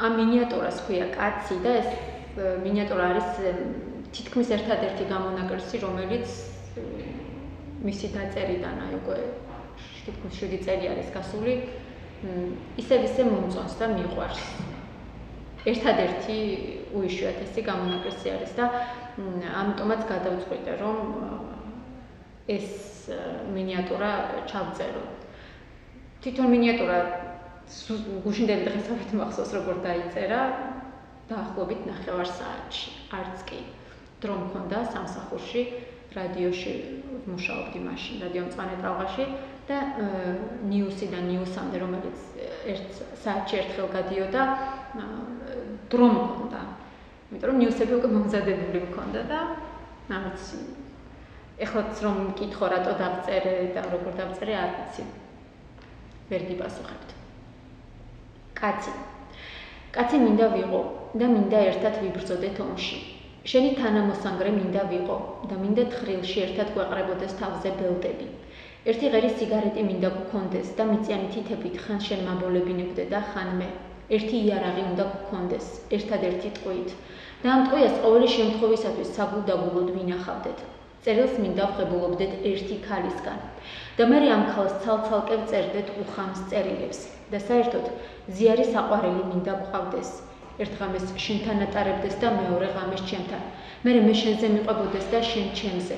ამ მინიატურას ქვია კაცი და ეს მინიატურა არის თითქმის ერთადერთი გამონაკლისი, რომელიც მისი დაწერიდან აი უკვე თითქმის 7 წელი არის გასული, ისე მომწონს და მიყვარს. ერთადერთი უიშვიათესი გამონაკლისი არის და ამიტომაც გადავწყვიტე, რომ ეს მინიატურა ჩავწერო. თვითონ მინიატურა გუშინდელი დღესობით მახსოვს როგორ დაიწერა, დაახლოებით 9 საათში. არც კი დრო მქონდა სამსახურში, რადიოში ვმუშაობდი მაშინ, რადიომწვანე ტალღაში და ნიუსიდან ნიუსამდე, რომელიც 1 საათში ერთხელ გადიოდა, დრო მქონდა. იმიტომ რომ ნიუსები უკვე მომზადებული მქონდა და ამიცი ეხლაც რომ მკითხო რატო დავწერე და როგორ დავწერე, არ ვიცი. ვერ გიპასუხებთ. კაცი მინდა ვიყო და მინდა ერთად ვიბრძოდეთ ომში. შენი თანამოსანგრე მინდა ვიყო და მინდა თხრილში ერთად გვეყრებოდეს თავზე ბელტები. ერთი ღერი სიგარეტი მინდა გქონდეს და მიწიანი თითებით ხან შენ მაბოლებინებდე და ხან მე. ერთი იარაღი უნდა გქონდეს, ერთადერთი ტყვით. და ამ ტყვიას ყოველი შემთხვევისათვის საგულდაგულოდ ვინახავდეთ. წერილს მინდა ვღებულობდეთ ერთი ქალისგან. და მე ამ ქალს ცალ-ცალკე ვწერდეთ უხამს წერილებს და საერთოდ ზიარი საყვარელი მინდა გყავდეს. ერთ ღამეს შენთან ატარებდეს და მეორე ღამეს ჩემთან. მე შენზე მიყვებოდეს და შენ ჩემზე.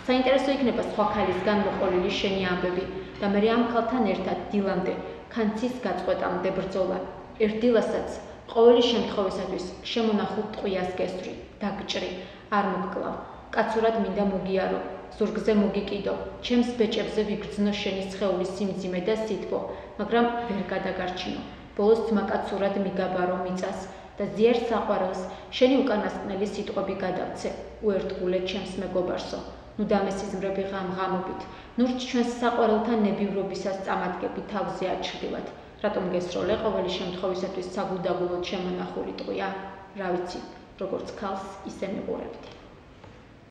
საინტერესო იქნება სხვა ქალისგან მოყოლილი შენი ამბები და მე ამ ქალთან ერთად დილამდე, ქანცის გაწყვეტამდე ბრძოლა. ერთ დილასაც ყოველი შემთხვევისათვის შემონახულ ტყვიას გესწრი, დაგჭრი, არ მოგკლავ. კაცურად მინდა მოგიარო, ზურგზე მოგიკიდო, ჩემს ბეჭებზე ვიგრძნო შენი სხეულის სიმძიმე და სითბო, მაგრამ ვერ გადაგარჩინო. ბოლოს ძმაკაცურად მიგაბარო მიწას და ზიერ საყვარელს შენი უკანასკნელი სიტყვები გადავცე, უერთგულე ჩემს მეგობარსო. ნუ დამესიზმრები ღამ-ღამობით, ნურჩ ჩვენს საყვარელთან ნებივრობისას წამადგები თავზე აჩრდილად. რატომ გესროლე ყოველი შემთხვევისათვის საგულდაგულოდ შემონახული ტყვია? რა ვიცი, როგორც ქალს ისე მიყურებდი.